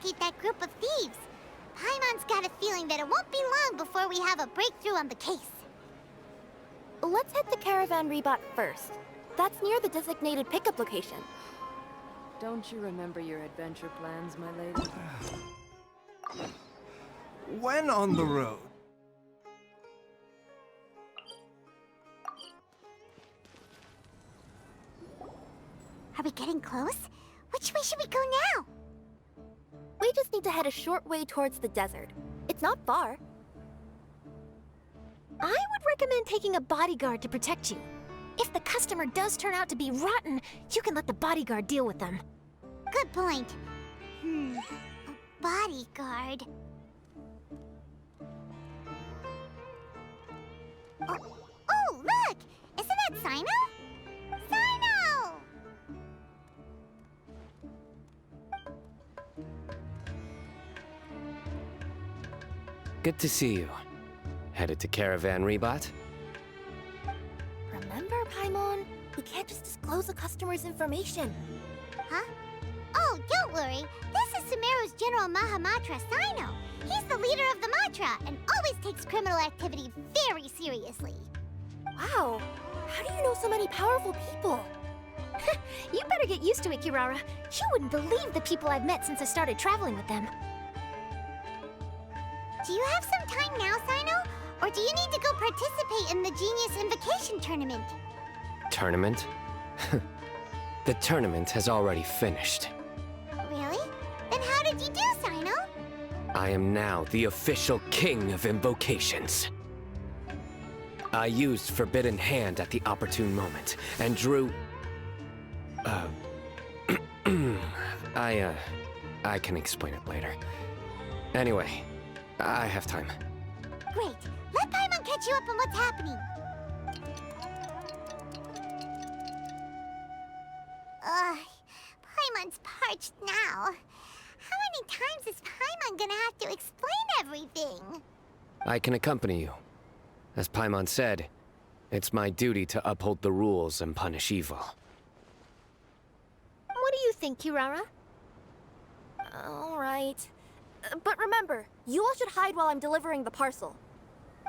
locate that group of thieves. Paimon's got a feeling that it won't be long before we have a breakthrough on the case. Let's head to Caravan Rebot first. That's near the designated pickup location. Don't you remember your adventure plans, my lady? When on the road? Are we getting close? Which way should we go now? We just need to head a short way towards the desert. It's not far. I would recommend taking a bodyguard to protect you. If the customer does turn out to be rotten, you can let the bodyguard deal with them. Good point. A bodyguard. Oh, look! Isn't that Sino? Sino! Good to see you. Headed to Caravan Rebot? Remember, Paimon? We can't just disclose a customer's information. Huh? Oh, don't worry. This is Sumeru's General Mahamatra, Sino. He's the leader of the Matra and always takes criminal activity very seriously. Wow, how do you know so many powerful people? You better get used to it, Kirara. You wouldn't believe the people I've met since I started traveling with them. Do you have some time now, Sino? Or do you need to go participate in the Genius Invocation Tournament? Tournament? The tournament has already finished. Really? Then how did you do, Sino? I am now the official king of invocations. I used Forbidden Hand at the opportune moment, and drew... I can explain it later. Anyway, I have time. Great. Let Paimon catch you up on what's happening. Paimon's parched now. How many times is Paimon gonna have to explain everything? I can accompany you. As Paimon said, it's my duty to uphold the rules and punish evil. What do you think, Kirara? All right. But remember, you all should hide while I'm delivering the parcel.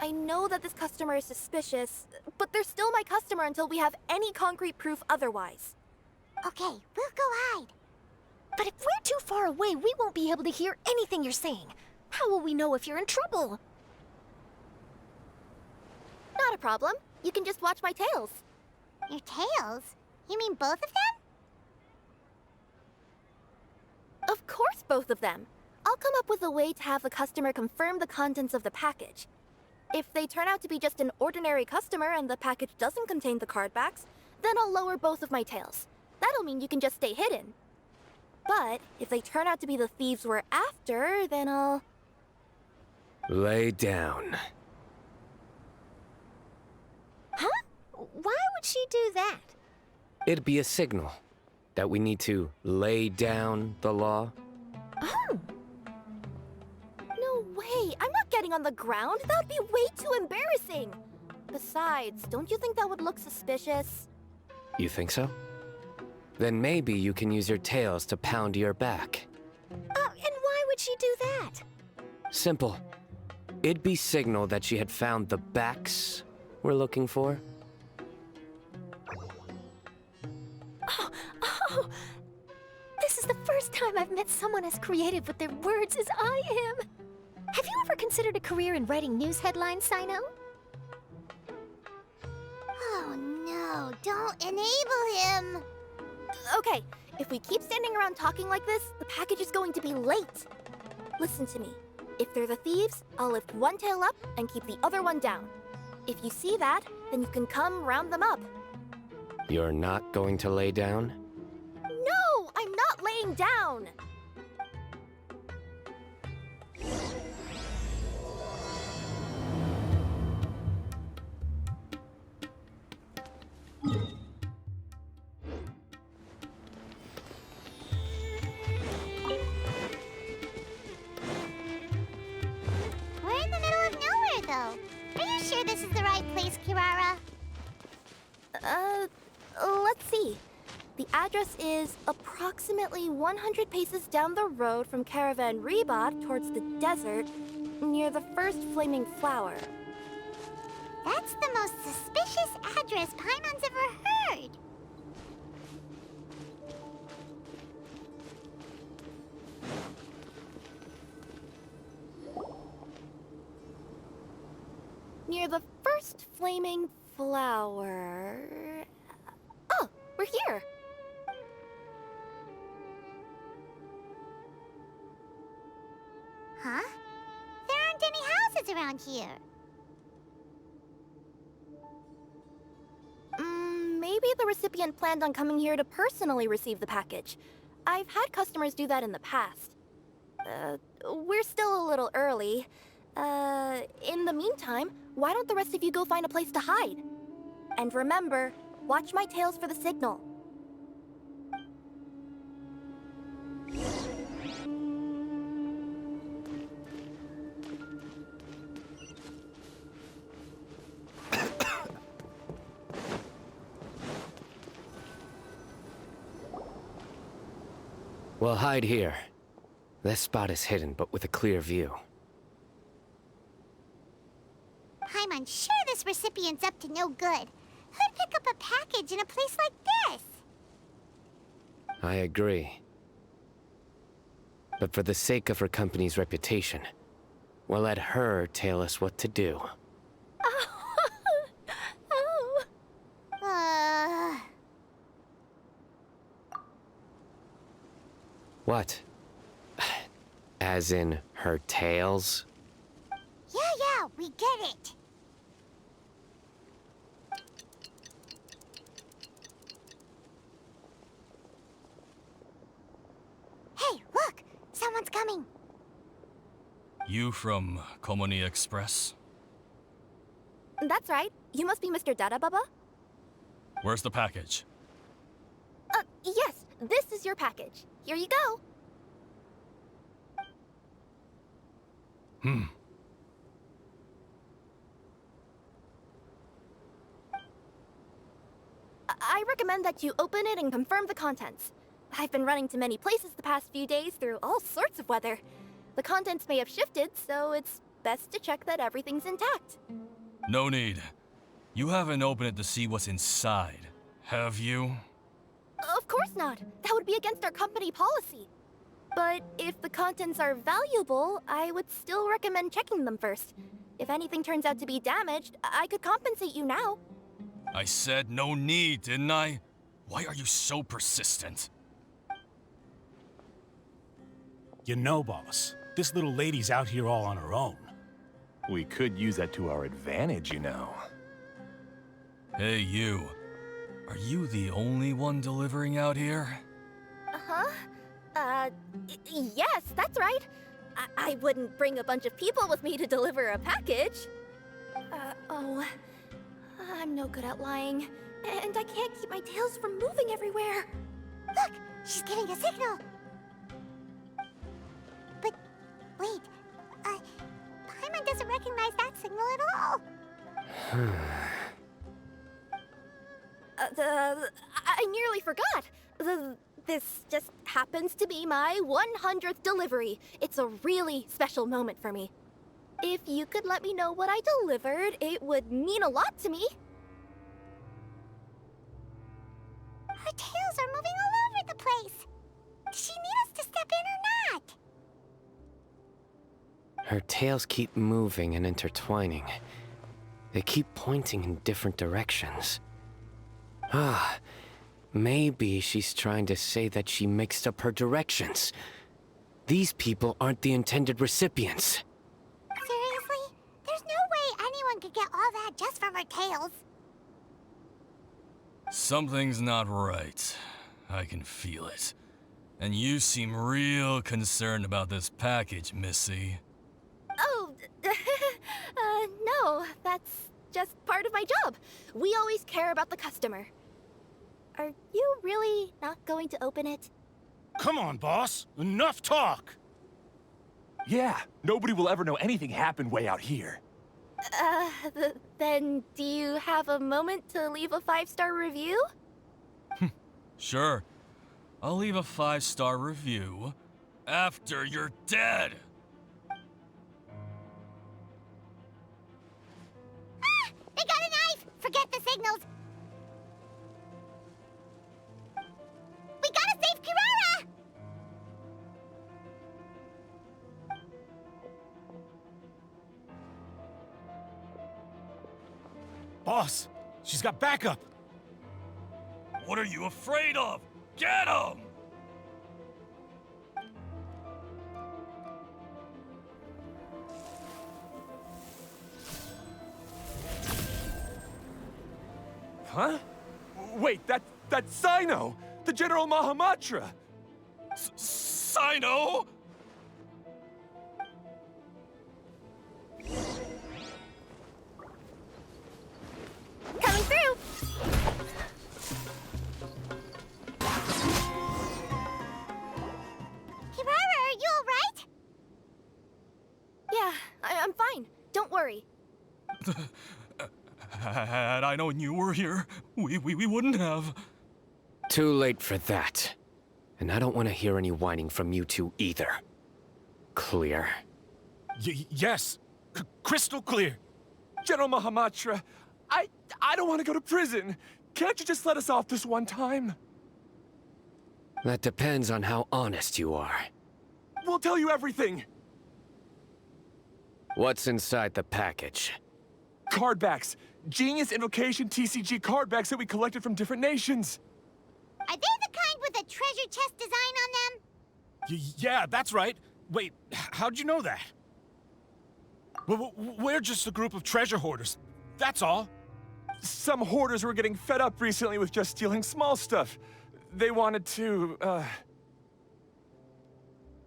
I know that this customer is suspicious, but they're still my customer until we have any concrete proof otherwise. Okay, we'll go hide. But if we're too far away, we won't be able to hear anything you're saying. How will we know if you're in trouble? Not a problem. You can just watch my tails. Your tails? You mean both of them? Of course, both of them. I'll come up with a way to have the customer confirm the contents of the package. If they turn out to be just an ordinary customer and the package doesn't contain the card backs, then I'll lower both of my tails. That'll mean you can just stay hidden. But if they turn out to be the thieves we're after, then I'll... Lay down. Huh? Why would she do that? It'd be a signal that we need to lay down the law. Oh. No way! I'm not getting on the ground! That would be way too embarrassing! Besides, don't you think that would look suspicious? You think so? Then maybe you can use your tails to pound your back. And why would she do that? Simple. It'd be signal that she had found the backs we're looking for. Oh! This is the first time I've met someone as creative with their words as I am. Have you ever considered a career in writing news headlines, Sino? Oh no, don't enable him! Okay, if we keep standing around talking like this, the package is going to be late. Listen to me. If they're the thieves, I'll lift one tail up and keep the other one down. If you see that, then you can come round them up. You're not going to lay down? No, I'm not laying down! We're in the middle of nowhere, though. Are you sure this is the right place, Kirara? Let's see. The address is approximately 100 paces down the road from Caravan Rebot towards the desert, near the first flaming flower. That's the most suspicious address Paimon's ever heard. Near the first flaming flower... Oh, we're here! Huh? There aren't any houses around here. Maybe the recipient planned on coming here to personally receive the package. I've had customers do that in the past. We're still a little early. In the meantime, why don't the rest of you go find a place to hide? And remember, watch my tails for the signal. We'll hide here. This spot is hidden, but with a clear view. Paimon's sure this recipient's up to no good. Who'd pick up a package in a place like this? I agree. But for the sake of her company's reputation, we'll let her tell us what to do. Oh. What? As in her tails? Yeah, we get it. Hey, look! Someone's coming. You from Culminate Express? That's right. You must be Mr. Dada Baba? Where's the package? Yes. This is your package. Here you go. I recommend that you open it and confirm the contents. I've been running to many places the past few days through all sorts of weather. The contents may have shifted, so it's best to check that everything's intact. No need. You haven't opened it to see what's inside, have you? Of course not. That would be against our company policy. But if the contents are valuable, I would still recommend checking them first. If anything turns out to be damaged, I could compensate you now. I said no need, didn't I? Why are you so persistent? You know, boss, this little lady's out here all on her own. We could use that to our advantage, you know. Hey, you. Are you the only one delivering out here? Yes, that's right. I wouldn't bring a bunch of people with me to deliver a package. I'm no good at lying. And I can't keep my tails from moving everywhere. Look! She's giving a signal! But, wait. Paimon doesn't recognize that signal at all. I nearly forgot. This just happens to be my 100th delivery. It's a really special moment for me. If you could let me know what I delivered, it would mean a lot to me. Her tails are moving all over the place. Does she need us to step in or not? Her tails keep moving and intertwining. They keep pointing in different directions. Maybe she's trying to say that she mixed up her directions. These people aren't the intended recipients. Seriously? There's no way anyone could get all that just from her tails. Something's not right. I can feel it. And you seem real concerned about this package, Missy. Oh, no, that's just part of my job. We always care about the customer. Are you really not going to open it? Come on, boss. Enough talk. Yeah, nobody will ever know anything happened way out here. Then do you have a moment to leave a 5-star review? Sure. I'll leave a 5-star review after you're dead. Ah! They got a knife! Forget the signals! We gotta save Kirara! Boss, she's got backup. What are you afraid of? Get him! Huh? Wait, that's Sino! The General Mahamatra! Sino? Coming through! Kirara, are you alright? Yeah, I'm fine. Don't worry. Had I known you were here, we wouldn't have. Too late for that. And I don't want to hear any whining from you two either. Clear? Yes. Crystal clear. General Mahamatra, I don't want to go to prison. Can't you just let us off this one time? That depends on how honest you are. We'll tell you everything. What's inside the package? Cardbacks. Genius Invocation TCG cardbacks that we collected from different nations. Are they the kind with a treasure chest design on them? Yeah, that's right. Wait, how'd you know that? We're just a group of treasure hoarders. That's all. Some hoarders were getting fed up recently with just stealing small stuff. They wanted to,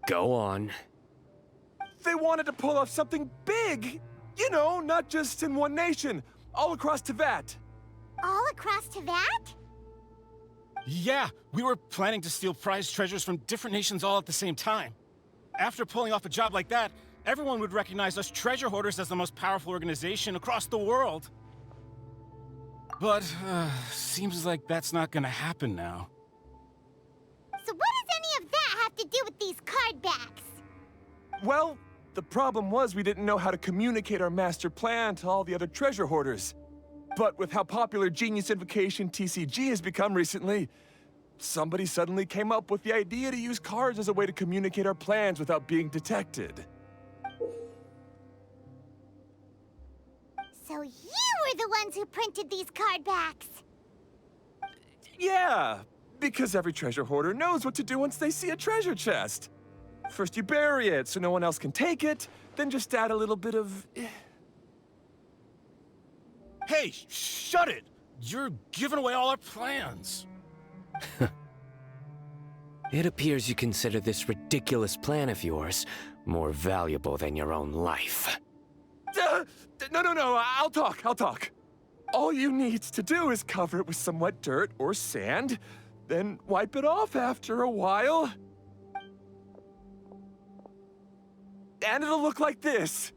Go on. They wanted to pull off something big! You know, not just in one nation, all across Teyvat. All across Teyvat? Yeah, we were planning to steal prized treasures from different nations all at the same time. After pulling off a job like that, everyone would recognize us treasure hoarders as the most powerful organization across the world. But, seems like that's not gonna happen now. So what does any of that have to do with these card backs? Well, the problem was we didn't know how to communicate our master plan to all the other treasure hoarders. But with how popular Genius Invocation TCG has become recently, somebody suddenly came up with the idea to use cards as a way to communicate our plans without being detected. So you were the ones who printed these card backs. Yeah, because every treasure hoarder knows what to do once they see a treasure chest. First you bury it so no one else can take it, then just add a little bit of... Hey, shut it! You're giving away all our plans. It appears you consider this ridiculous plan of yours more valuable than your own life. No, I'll talk. All you need to do is cover it with some wet dirt or sand, then wipe it off after a while. And it'll look like this.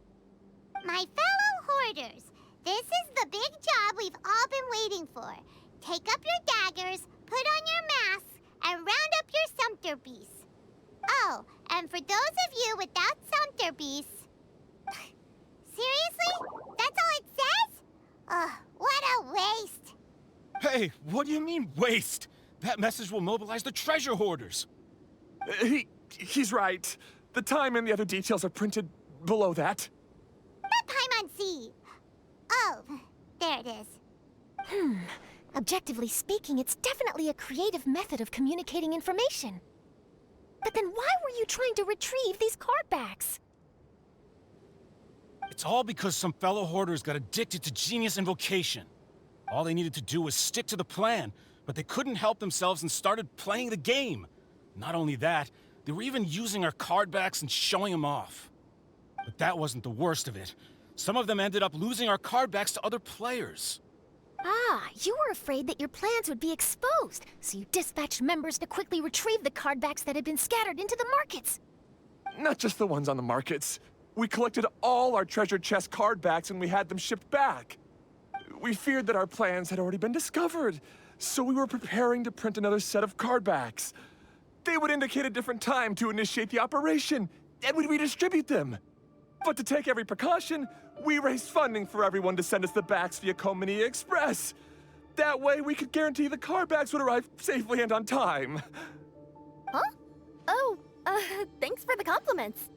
My fellow hoarders, this is the big job we've all been waiting for. Take up your daggers, put on your masks, and round up your sumpter beasts. Oh, and for those of you without sumpter beasts... Seriously? That's all it says? Ugh, what a waste. Hey, what do you mean, waste? That message will mobilize the treasure hoarders. He's right. The time and the other details are printed below that. That Paimon-C. Oh, there it is. Objectively speaking, it's definitely a creative method of communicating information. But then why were you trying to retrieve these card backs? It's all because some fellow hoarders got addicted to Genius Invocation. All they needed to do was stick to the plan, but they couldn't help themselves and started playing the game. Not only that, they were even using our card backs and showing them off. But that wasn't the worst of it. Some of them ended up losing our card backs to other players. Ah, you were afraid that your plans would be exposed, so you dispatched members to quickly retrieve the card backs that had been scattered into the markets. Not just the ones on the markets. We collected all our treasure chest card backs and we had them shipped back. We feared that our plans had already been discovered, so we were preparing to print another set of card backs. They would indicate a different time to initiate the operation, and we'd redistribute them. But to take every precaution, we raised funding for everyone to send us the backs via Culminate Express. That way, we could guarantee the card backs would arrive safely and on time. Huh? Oh, thanks for the compliments.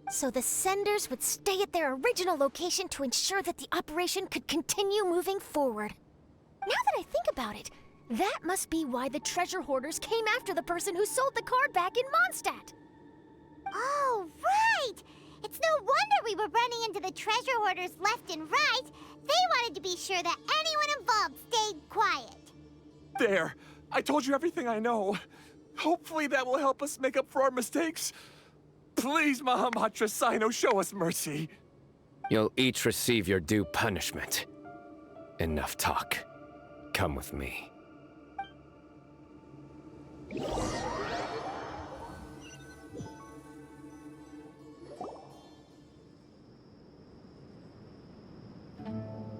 So the senders would stay at their original location to ensure that the operation could continue moving forward. Now that I think about it, that must be why the treasure hoarders came after the person who sold the card back in Mondstadt. Oh, right! It's no wonder we were running into the treasure hoarders left and right. They wanted to be sure that anyone involved stayed quiet. There, I told you everything I know. Hopefully that will help us make up for our mistakes. Please, Mahamatra Sino, show us mercy. You'll each receive your due punishment. Enough talk. Come with me.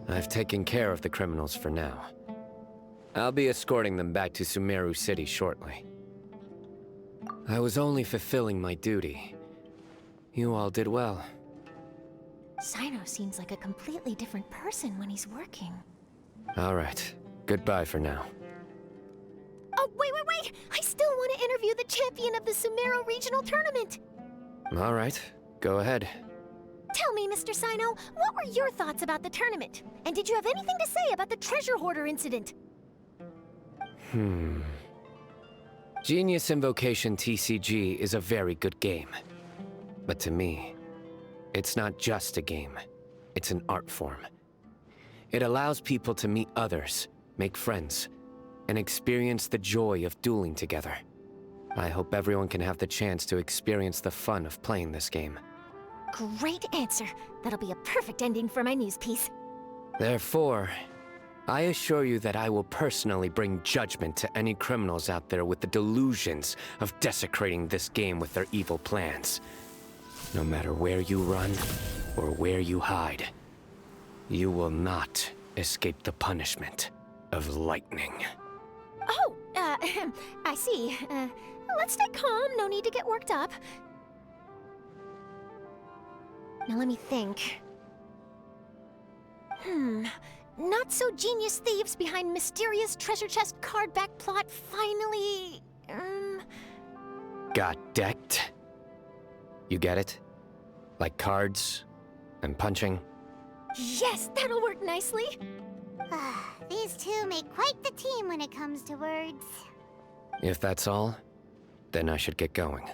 I've taken care of the criminals for now. I'll be escorting them back to Sumeru City shortly. I was only fulfilling my duty. You all did well. Sino seems like a completely different person when he's working. All right. Goodbye for now. Oh, wait! I still want to interview the champion of the Sumeru Regional Tournament! All right. Go ahead. Tell me, Mr. Sino, what were your thoughts about the tournament? And did you have anything to say about the treasure hoarder incident? Genius Invocation TCG is a very good game. But to me, it's not just a game. It's an art form. It allows people to meet others, make friends, and experience the joy of dueling together. I hope everyone can have the chance to experience the fun of playing this game. Great answer. That'll be a perfect ending for my news piece. Therefore, I assure you that I will personally bring judgment to any criminals out there with the delusions of desecrating this game with their evil plans. No matter where you run or where you hide, you will not escape the punishment of lightning. Oh, I see. Let's stay calm. No need to get worked up. Now let me think. Not so genius thieves behind mysterious treasure chest card back plot finally... Got decked? You get it? Like cards and punching? Yes, that'll work nicely. These two make quite the team when it comes to words. If that's all, then I should get going.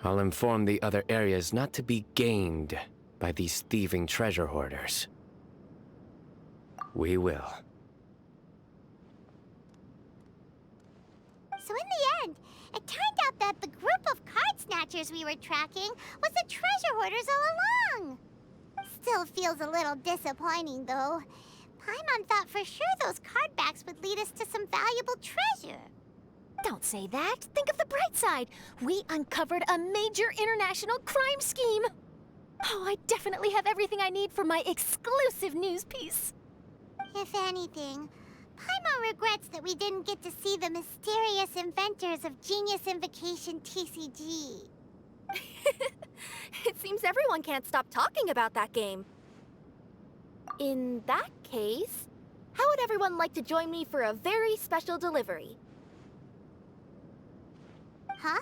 I'll inform the other areas not to be gamed by these thieving treasure hoarders. We will. So in the end, it turned out that the group of card snatchers we were tracking was the treasure hoarders all along. Still feels a little disappointing, though. Paimon thought for sure those card backs would lead us to some valuable treasure. Don't say that. Think of the bright side. We uncovered a major international crime scheme. Oh, I definitely have everything I need for my exclusive news piece. If anything, Paimon regrets that we didn't get to see the mysterious inventors of Genius Invocation TCG. It seems everyone can't stop talking about that game. In that case, how would everyone like to join me for a very special delivery? Huh?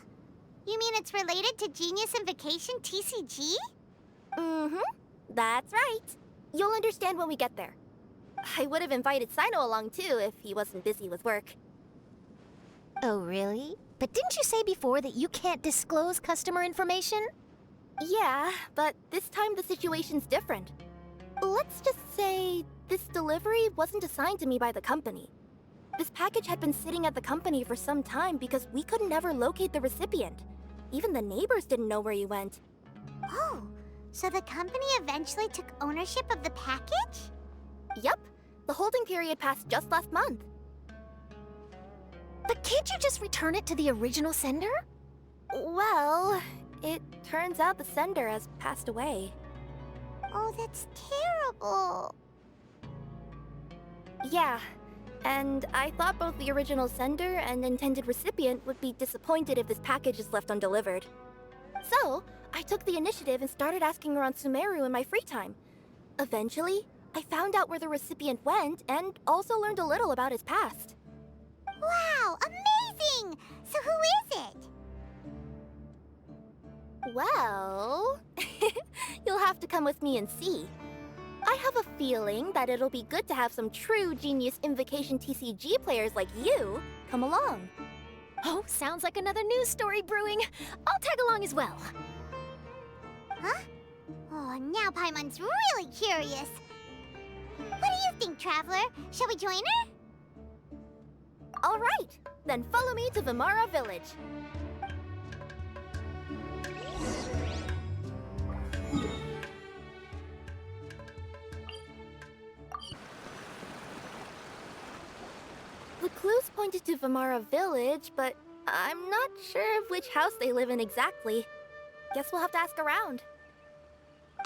You mean it's related to Genius Invocation TCG? That's right. You'll understand when we get there. I would have invited Sino along too if he wasn't busy with work. Oh, really? But didn't you say before that you can't disclose customer information? Yeah, but this time the situation's different. Let's just say this delivery wasn't assigned to me by the company. This package had been sitting at the company for some time because we could never locate the recipient. Even the neighbors didn't know where he went. Oh, so the company eventually took ownership of the package? Yup, the holding period passed just last month. But can't you just return it to the original sender? Well, it turns out the sender has passed away. Oh, that's terrible. Yeah, and I thought both the original sender and intended recipient would be disappointed if this package is left undelivered. So, I took the initiative and started asking around Sumeru in my free time. Eventually, I found out where the recipient went and also learned a little about his past. Wow, amazing! So who is it? Well, you'll have to come with me and see. I have a feeling that it'll be good to have some true Genius Invocation TCG players like you come along. Oh, sounds like another news story brewing. I'll tag along as well. Huh? Oh, now Paimon's really curious. What do you think, Traveler? Shall we join her? All right, then follow me to Vimara Village. The clues pointed to Vimara Village, but I'm not sure of which house they live in exactly. Guess we'll have to ask around.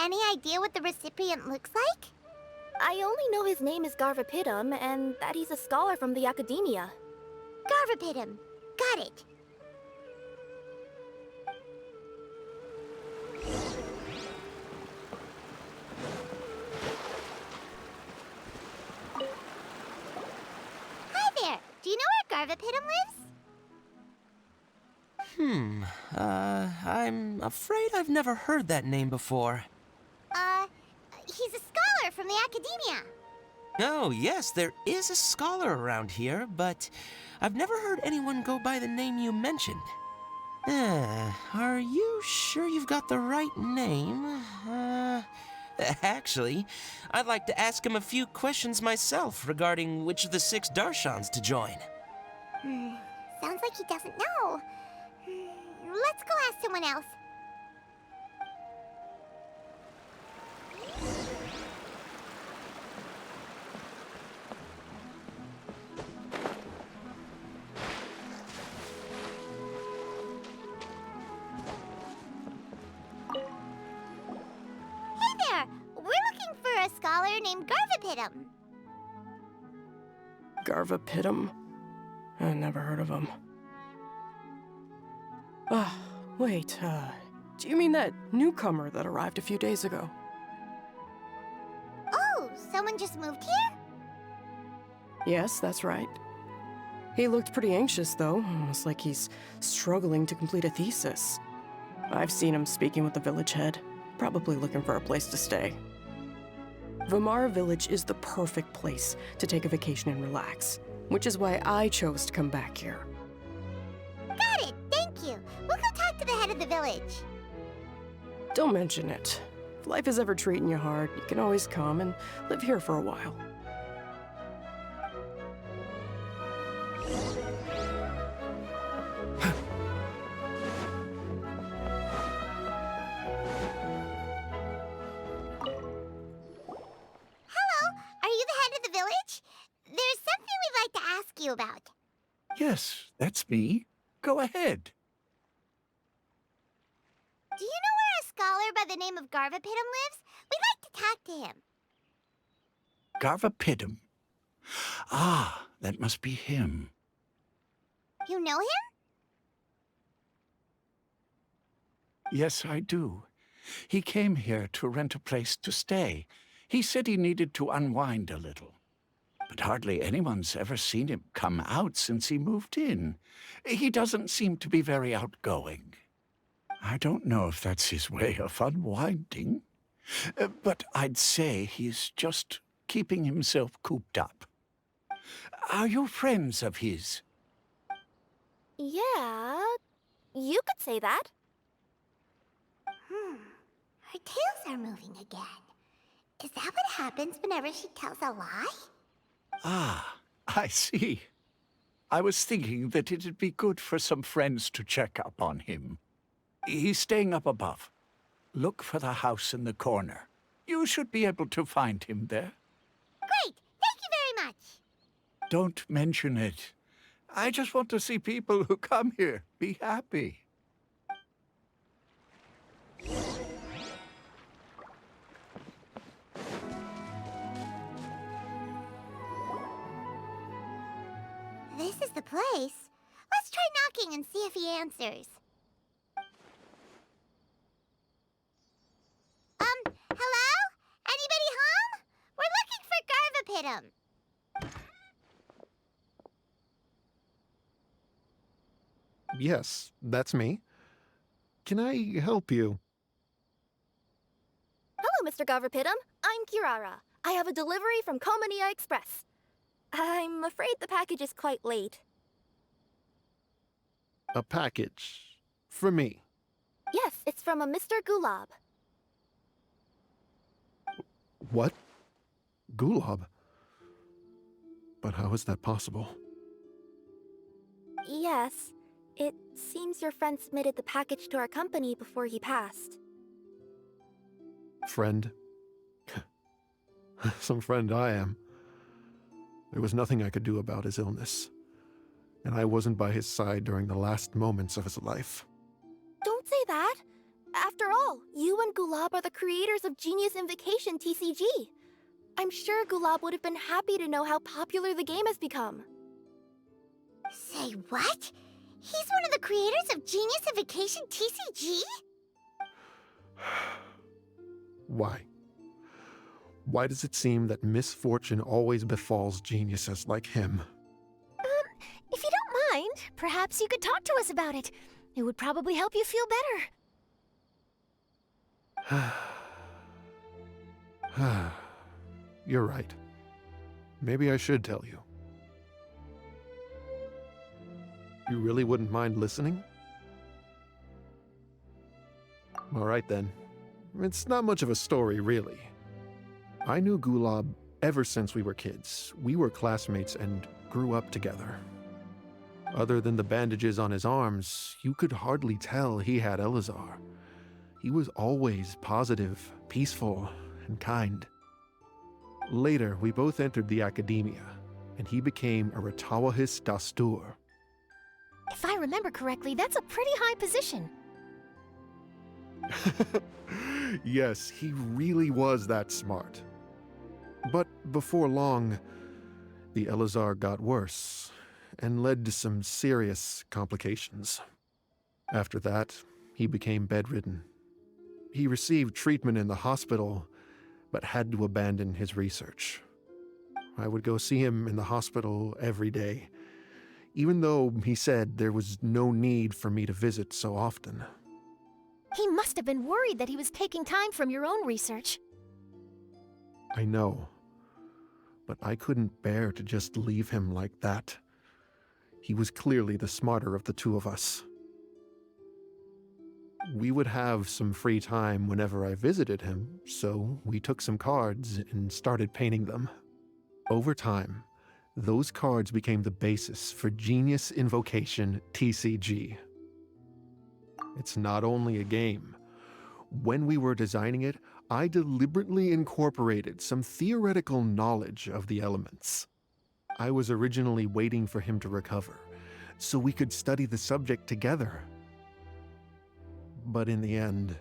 Any idea what the recipient looks like? I only know his name is Garvapitum and that he's a scholar from the Academia. Garvapitum. Got it. Hi there. Do you know where Garvapitum lives? I'm afraid I've never heard that name before. He's a scholar from the Academia. Oh, yes, there is a scholar around here, but I've never heard anyone go by the name you mentioned. Are you sure you've got the right name? Actually, I'd like to ask him a few questions myself regarding which of the 6 Darshans to join. Sounds like he doesn't know. Let's go ask someone else. Hey there! We're looking for a scholar named Garvapitum. Garvapitum? I never heard of him. Wait, do you mean that newcomer that arrived a few days ago? Oh, someone just moved here? Yes, that's right. He looked pretty anxious, though, almost like he's struggling to complete a thesis. I've seen him speaking with the village head, probably looking for a place to stay. Vimara Village is the perfect place to take a vacation and relax, which is why I chose to come back here. Got it, thank you. We'll go talk to the head of the village. Don't mention it. If life is ever treating you hard, you can always come and live here for a while. Hello, are you the head of the village? There's something we'd like to ask you about. Yes, that's me. Go ahead. Do you know where a scholar by the name of Garvapitum lives? We'd like to talk to him. Garvapitum. Ah, that must be him. You know him? Yes, I do. He came here to rent a place to stay. He said he needed to unwind a little. But hardly anyone's ever seen him come out since he moved in. He doesn't seem to be very outgoing. I don't know if that's his way of unwinding, but I'd say he's just keeping himself cooped up. Are you friends of his? Yeah, you could say that. Her tails are moving again. Is that what happens whenever she tells a lie? Ah, I see. I was thinking that it'd be good for some friends to check up on him. He's staying up above. Look for the house in the corner. You should be able to find him there. Great, thank you very much. Don't mention it. I just want to see people who come here be happy. This is the place. Let's try knocking and see if he answers. Hello? Anybody home? We're looking for Garvapitum. Yes, that's me. Can I help you? Hello, Mr. Garvapitum. I'm Kirara. I have a delivery from Culminate Express. I'm afraid the package is quite late. A package. For me. Yes, it's from a Mr. Gulab. What? Gulab? But how is that possible? Yes. It seems your friend submitted the package to our company before he passed. Friend? Some friend I am. There was nothing I could do about his illness, and I wasn't by his side during the last moments of his life. Don't say that! After all, you and Gulab are the creators of Genius Invocation TCG. I'm sure Gulab would have been happy to know how popular the game has become. Say what? He's one of the creators of Genius Invocation TCG? Why? Why does it seem that misfortune always befalls geniuses like him? If you don't mind, perhaps you could talk to us about it. It would probably help you feel better. You're right. Maybe I should tell you. You really wouldn't mind listening? All right then. It's not much of a story, really. I knew Gulab ever since we were kids. We were classmates and grew up together. Other than the bandages on his arms, you could hardly tell he had Elazar. He was always positive, peaceful, and kind. Later, we both entered the academia, and he became a Ratawahis Dastur. If I remember correctly, that's a pretty high position. Yes, he really was that smart. But before long, the Elazar got worse and led to some serious complications. After that, he became bedridden. He received treatment in the hospital, but had to abandon his research. I would go see him in the hospital every day, even though he said there was no need for me to visit so often. He must have been worried that he was taking time from your own research. I know, but I couldn't bear to just leave him like that. He was clearly the smarter of the two of us. We would have some free time whenever I visited him, so we took some cards and started painting them. Over time, those cards became the basis for Genius Invocation TCG. It's not only a game. When we were designing it, I deliberately incorporated some theoretical knowledge of the elements. I was originally waiting for him to recover, so we could study the subject together. But in the end...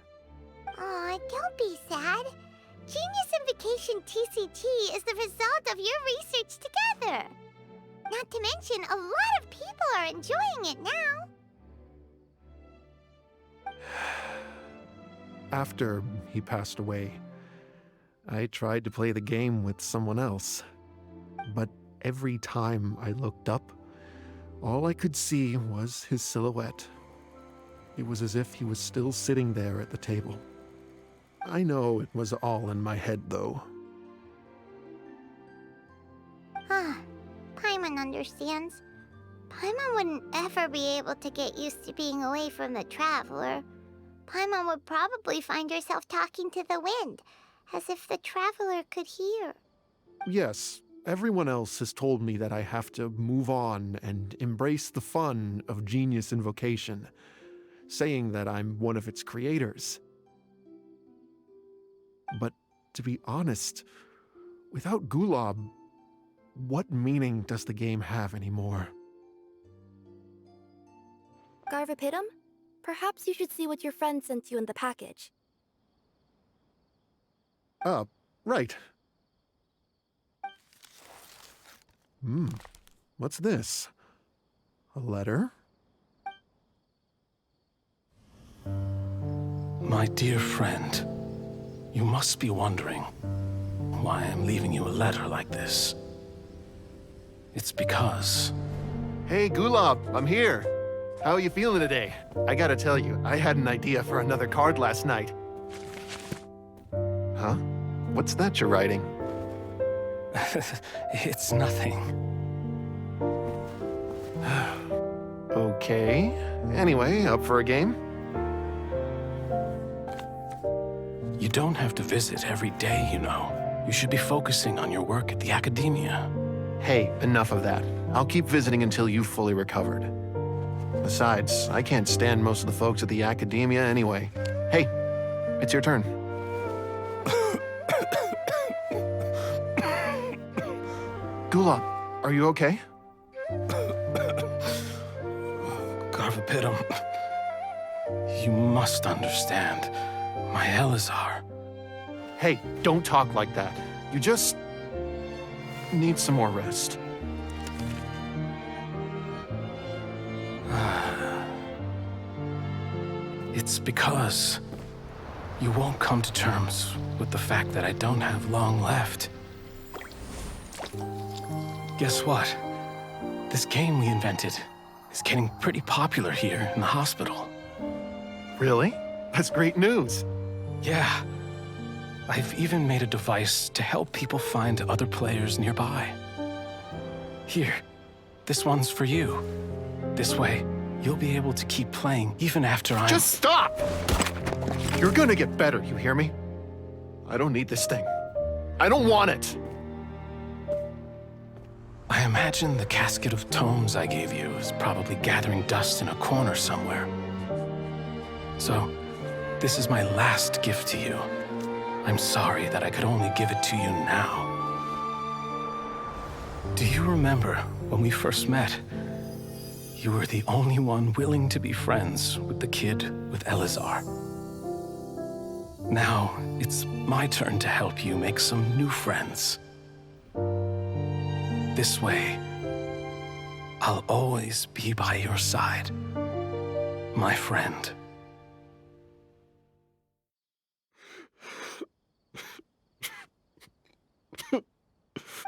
Aw, don't be sad. Genius Invocation TCG is the result of your research together. Not to mention, a lot of people are enjoying it now. After he passed away, I tried to play the game with someone else. But every time I looked up, all I could see was his silhouette. It was as if he was still sitting there at the table. I know it was all in my head, though. Paimon understands. Paimon wouldn't ever be able to get used to being away from the Traveler. Paimon would probably find herself talking to the wind, as if the Traveler could hear. Yes, everyone else has told me that I have to move on and embrace the fun of Genius Invocation, saying that I'm one of its creators. But to be honest, without Gulab, what meaning does the game have anymore? Garvapitum? Perhaps you should see what your friend sent you in the package. Right. What's this? A letter? My dear friend, you must be wondering why I'm leaving you a letter like this. It's because... Hey, Gulab, I'm here. How are you feeling today? I gotta tell you, I had an idea for another card last night. Huh? What's that you're writing? It's nothing. Okay. Anyway, up for a game? You don't have to visit every day, you know. You should be focusing on your work at the academia. Hey, enough of that. I'll keep visiting until you've fully recovered. Besides, I can't stand most of the folks at the academia anyway. Hey, it's your turn. Gulab, are you okay? Garvapidum, you must understand. My Elazar. Hey, don't talk like that. You just need some more rest. It's because you won't come to terms with the fact that I don't have long left. Guess what? This game we invented is getting pretty popular here in the hospital. Really? That's great news. Yeah. I've even made a device to help people find other players nearby. Here, this one's for you. This way, you'll be able to keep playing even after I'm... Just stop! You're gonna get better, you hear me? I don't need this thing. I don't want it! I imagine the casket of tomes I gave you is probably gathering dust in a corner somewhere. So, this is my last gift to you. I'm sorry that I could only give it to you now. Do you remember when we first met? You were the only one willing to be friends with the kid with Elazar. Now, it's my turn to help you make some new friends. This way, I'll always be by your side, my friend.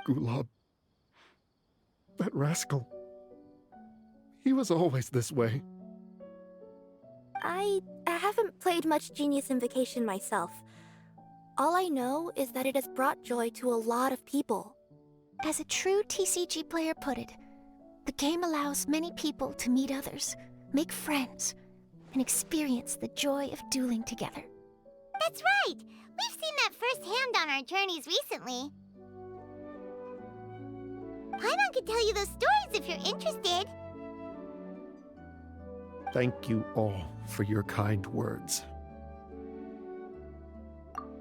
Gulab. That rascal. He was always this way. I haven't played much Genius Invocation myself. All I know is that it has brought joy to a lot of people. As a true TCG player put it, the game allows many people to meet others, make friends, and experience the joy of dueling together. That's right! We've seen that firsthand on our journeys recently. Paimon could tell you those stories if you're interested. Thank you all for your kind words.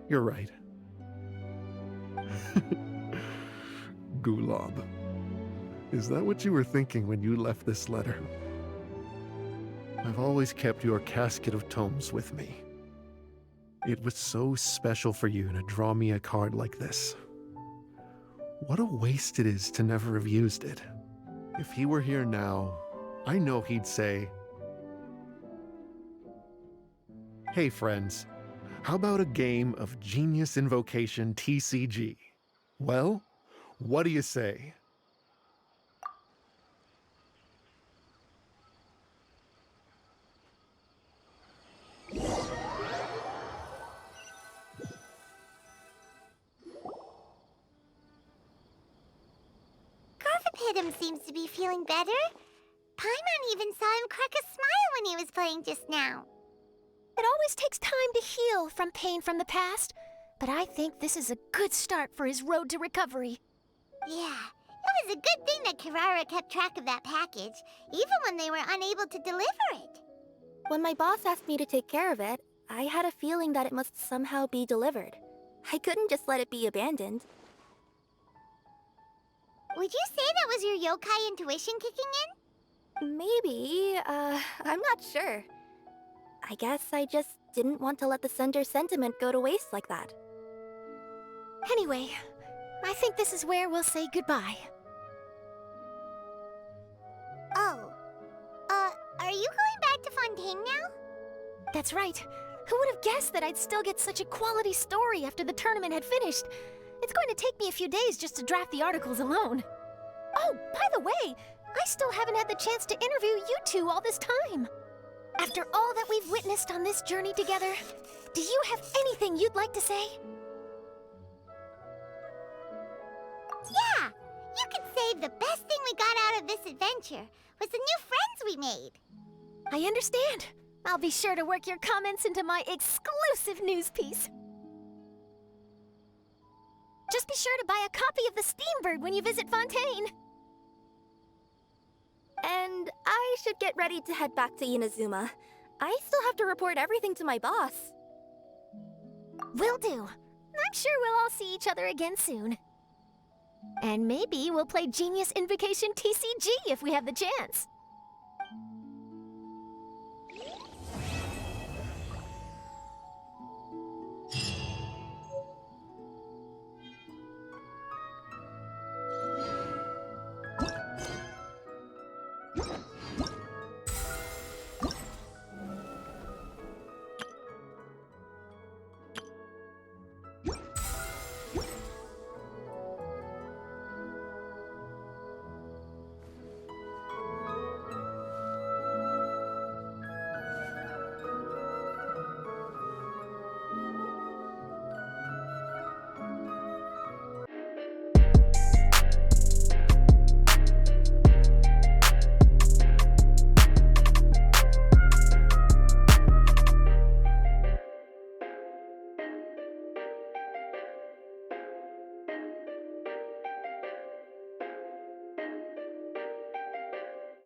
You're right. Gulab. Is that what you were thinking when you left this letter? I've always kept your casket of tomes with me. It was so special for you to draw me a card like this. What a waste it is to never have used it. If he were here now, I know he'd say, "Hey friends, how about a game of Genius Invocation TCG? Well, what do you say?" Garvapidum seems to be feeling better. Paimon even saw him crack a smile when he was playing just now. It always takes time to heal from pain from the past, but I think this is a good start for his road to recovery. Yeah, it was a good thing that Kirara kept track of that package, even when they were unable to deliver it. When my boss asked me to take care of it, I had a feeling that it must somehow be delivered. I couldn't just let it be abandoned. Would you say that was your yokai intuition kicking in? Maybe, I'm not sure. I guess I just didn't want to let the sender's sentiment go to waste like that. Anyway, I think this is where we'll say goodbye. Oh, you going back to Fontaine now? That's right. Who would have guessed that I'd still get such a quality story after the tournament had finished? It's going to take me a few days just to draft the articles alone. Oh, by the way, I still haven't had the chance to interview you two all this time. After all that we've witnessed on this journey together, do you have anything you'd like to say? Yeah, you could say the best thing we got out of this adventure was the new friends we made. I understand. I'll be sure to work your comments into my exclusive news piece. Just be sure to buy a copy of the Steambird when you visit Fontaine. And I should get ready to head back to Inazuma. I still have to report everything to my boss. Will do. I'm sure we'll all see each other again soon. And maybe we'll play Genius Invocation TCG if we have the chance.